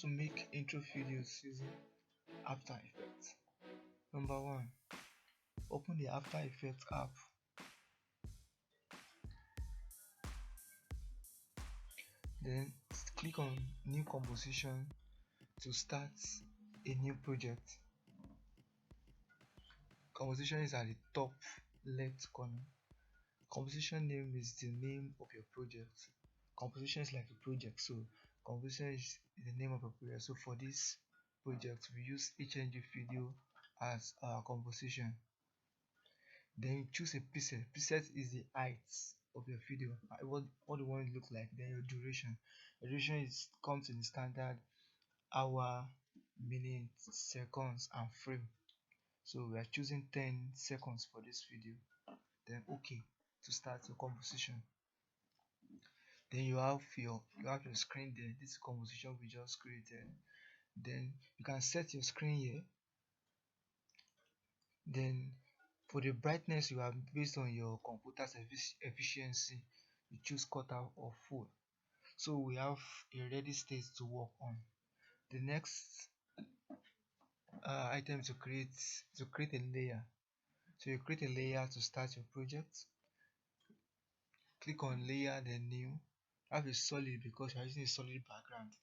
to make intro videos using After Effects. Number one, open the After Effects app. Then click on New Composition to start a new project. Composition is at the top left corner. Composition name is the name of your project. Composition is like a project, so composition is the name of a project. So for this project, we use HNG video as our composition. Then you choose a preset. Preset is the height of your video, what you want it to look like. Then your duration. Your duration is comes in the standard hour, minutes, seconds, and frame. So we are choosing 10 seconds for this video. Then OK to start your composition. Then you have your screen there. This composition we just created. Then you can set your screen here. Then for the brightness, you have based on your computer's efficiency, you choose cutout or full. So we have a ready state to work on. The next item to create a layer. So you create a layer to start your project. Click on layer, then new. Have a solid because you are using a solid background.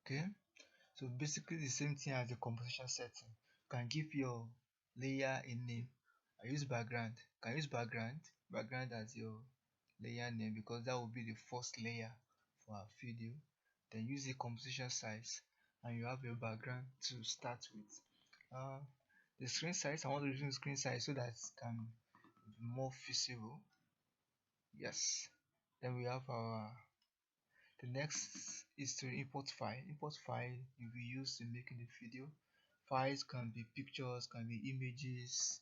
Okay, so basically the same thing as the composition setting. You can give your layer a name. I use background. You can use background as your layer name because that will be the first layer for our video. Then use the composition size and you have your background to start with. The screen size, I want to reduce screen size so that it can be more visible. Yes. Then we have our the next is to import file. Import file you will use in making the video. Files can be pictures, can be images,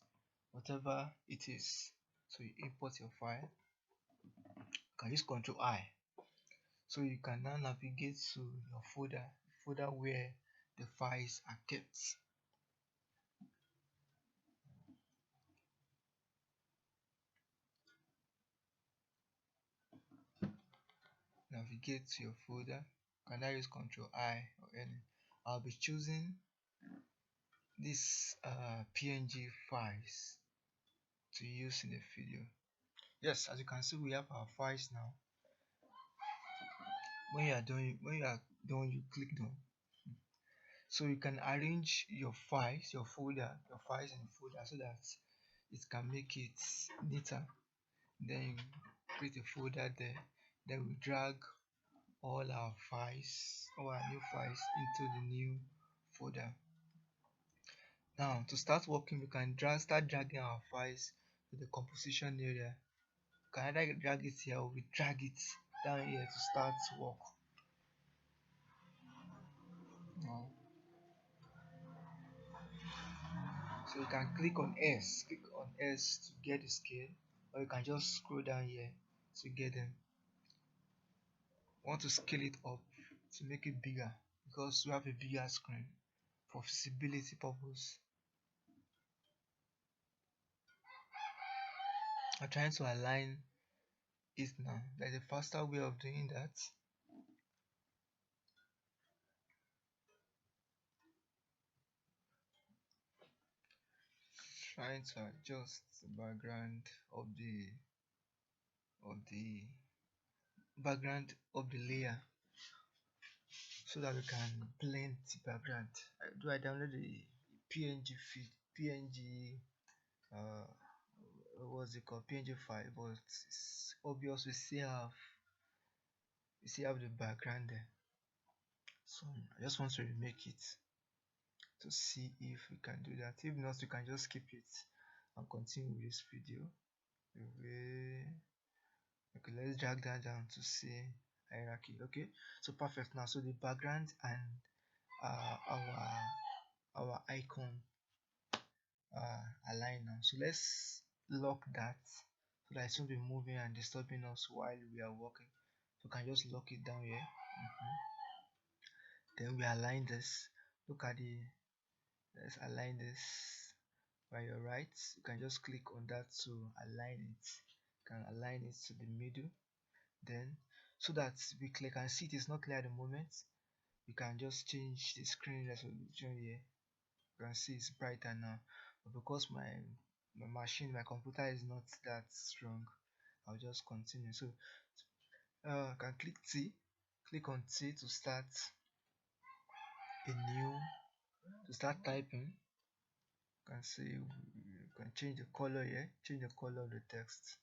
whatever it is. So you import your file. You can use Ctrl I. So you can now navigate to your folder where the files are kept. Navigate to your folder. You can now use Ctrl I or any. I'll be choosing this PNG files to use in the video. Yes, as you can see, we have our files now. When you are done, you click done. So you can arrange your files, your files in the folder so that it can make it neater. Then you create a folder there. Then we drag all our new files into the new folder. Now to start working, we can start dragging our files to the composition area. You can either drag it here or we drag it down here to start work. Now, so you can click on S to get the scale, or you can just scroll down here to get them. I want to scale it up to make it bigger because we have a bigger screen for visibility purpose. I'm trying to align it now. There's a faster way of doing that. Trying to adjust the background of the layer so that we can blend the background. I download the PNG what's it called, PNG file, but it's obvious we still have the background there. So I just want to remake it to see if we can do that. If not, we can just skip it and continue with this video. Okay, let's drag that down to see hierarchy. Okay, so perfect. Now so the background and our icon align now. So let's lock that so that it won't be moving and disturbing us while we are working. So we can just lock it down here. Then we align this. Look at let's align this by your right. You can just click on that to align it. You can align it to the middle. Then so that we can see it is not clear at the moment. We can just change the screen resolution here. You can see it's brighter now, but because my computer is not that strong, I'll just continue. So can click on T to start a new to start typing. You can see you can change the color here, change the color of the text.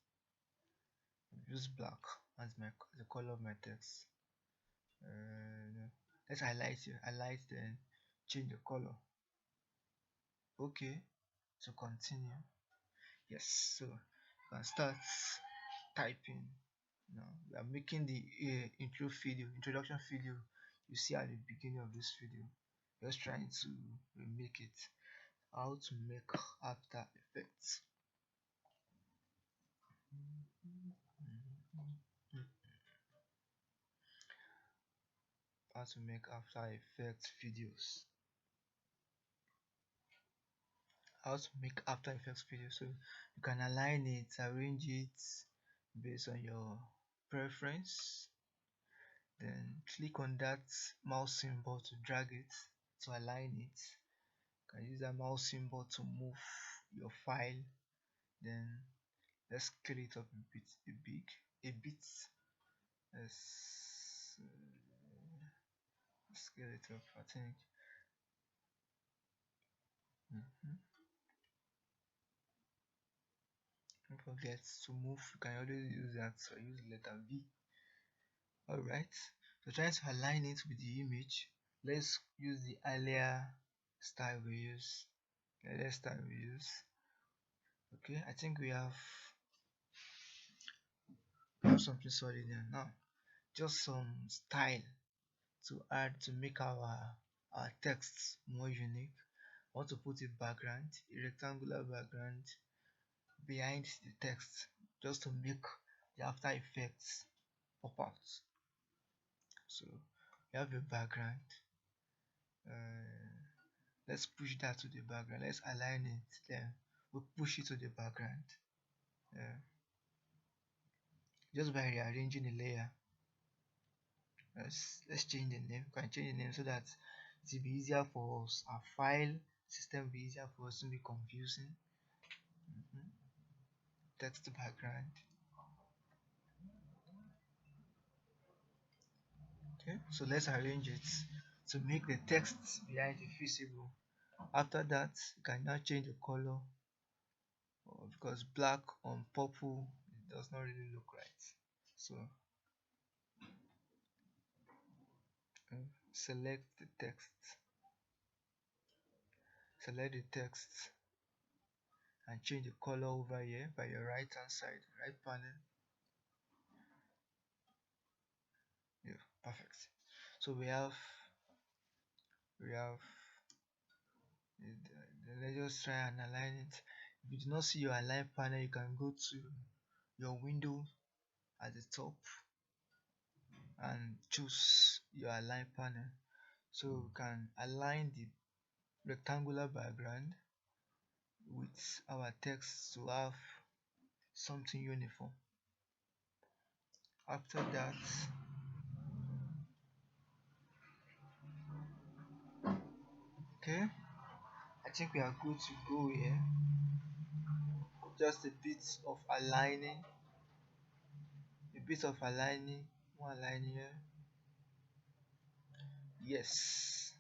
Use black as the color of my text. No. Let's highlight, then change the color. Okay, to continue. Yes, so you can start typing. Now we are making the introduction video you see at the beginning of this video. Just trying to remake it. How to make After Effects. How to make After Effects videos. How to make After Effects videos. So you can align it, arrange it based on your preference. Then click on that mouse symbol to drag it to align it. You can use that mouse symbol to move your file. Then let's scale it up a bit. Let's scale it up, I think. Mhm. Don't forget to move. You can always use that, so use letter V. Alright, so trying to align it with the image. Let's use the earlier style we use. Okay, I think we have something solid there now. Just some style to add to make our text more unique. I want to put a background, a rectangular background behind the text, just to make the After Effects pop out. So we have a background. Let's push that to the background. Let's align it. Then we'll push it to the background. Uh, just by rearranging the layer. Let's change the name. We can change the name so that it will be easier for us. Our file system will be easier for us to be confusing. Mhm. Text background. Okay, so let's arrange it to make the text behind it visible. After that, you can now change the color, because black on purple it does not really look right. So select the text, select the text and change the color over here by your right hand side, right panel. Yeah, perfect. So we have let's just try and align it. If you do not see your align panel, you can go to your window at the top and choose your align panel. So we can align the rectangular background with our text to have something uniform. After that, okay, I think we are good to go here. Just a bit of aligning, more aligning here. Yes,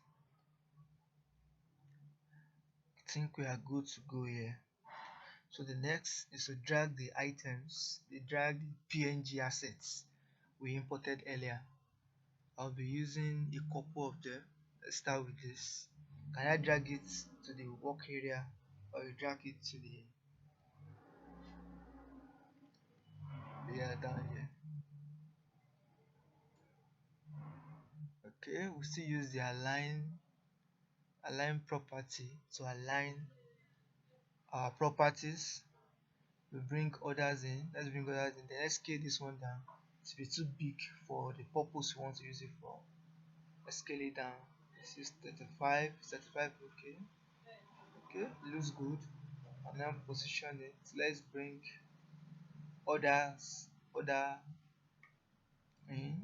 I think we are good to go here. So the next is to drag drag the PNG assets we imported earlier. I'll be using a couple of them. Let's start with this. Can I drag it to the work area, or you drag it to the layer down here? Okay, we still use the align property to align our properties. We bring others in. Let's bring others in. Then let's scale this one down. It's a bit too big for the purpose we want to use it for. Let's scale it down. This is 35, okay. Okay, looks good. And now position it. Let's bring other in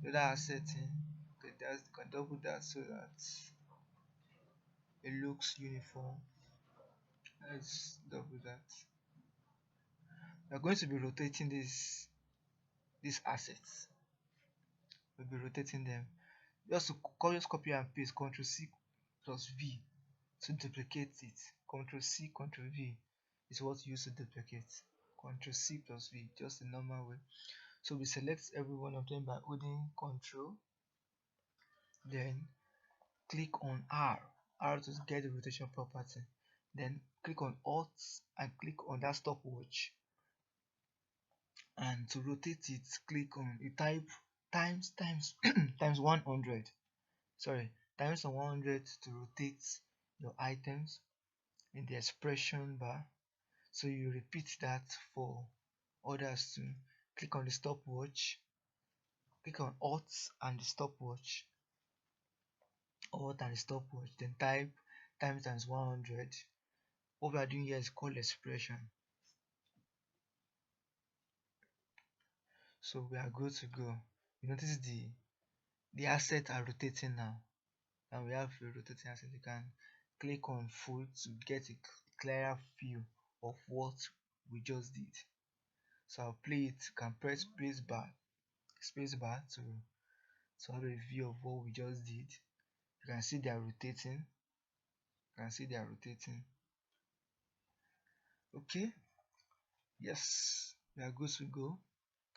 the other setting. Okay, that's, you can double that so that it looks uniform. Let's double that. We're going to be rotating these assets. We'll be rotating them. Just copy and paste Ctrl C plus V to duplicate it. Ctrl C, Ctrl V is what you use to duplicate. Ctrl C plus V, just the normal way. So we select every one of them by holding Ctrl, then click on R to get the rotation property. Then click on Alt and click on that stopwatch. And to rotate it, click on, you type times times 100. Sorry, times 100 to rotate your items in the expression bar. So you repeat that for others too. Click on the stopwatch, click on Alt and the stopwatch, then type times 100. What we are doing here is called expression. So we are good to go. You notice the assets are rotating now, and we have a rotating asset. You can click on full to get a clearer view of what we just did. So I'll play it. You can press space bar to have a view of what we just did. You can see they are rotating. Okay, yes, we are good to go.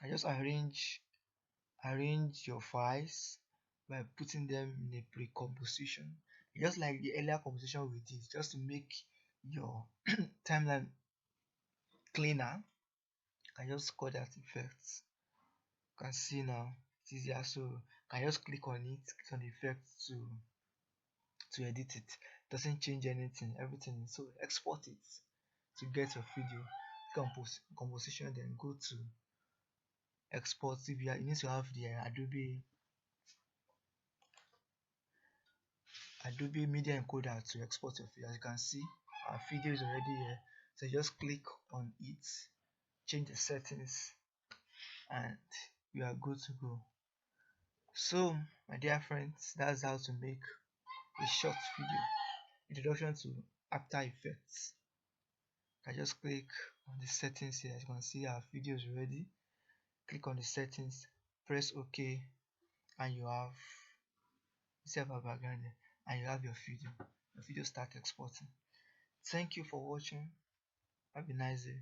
I just arrange your files by putting them in a pre-composition, just like the earlier composition we did, just to make your timeline cleaner. I just call that effects. You can see now it's easier, so I just click on it, click on the effect to edit it. Doesn't change anything, everything. So export it to get your video. Composition, then go to export. If you need to have the Adobe Media Encoder to export your video. As you can see, our video is already here. So just click on it, change the settings, and you are good to go. So my dear friends, that's how to make a short video. Introduction to After Effects. I just click on the settings here. As you can see, our video is ready. Click on the settings, press OK, and you have a background there, and you have your video. Your video start exporting. Thank you for watching. Have a nice day.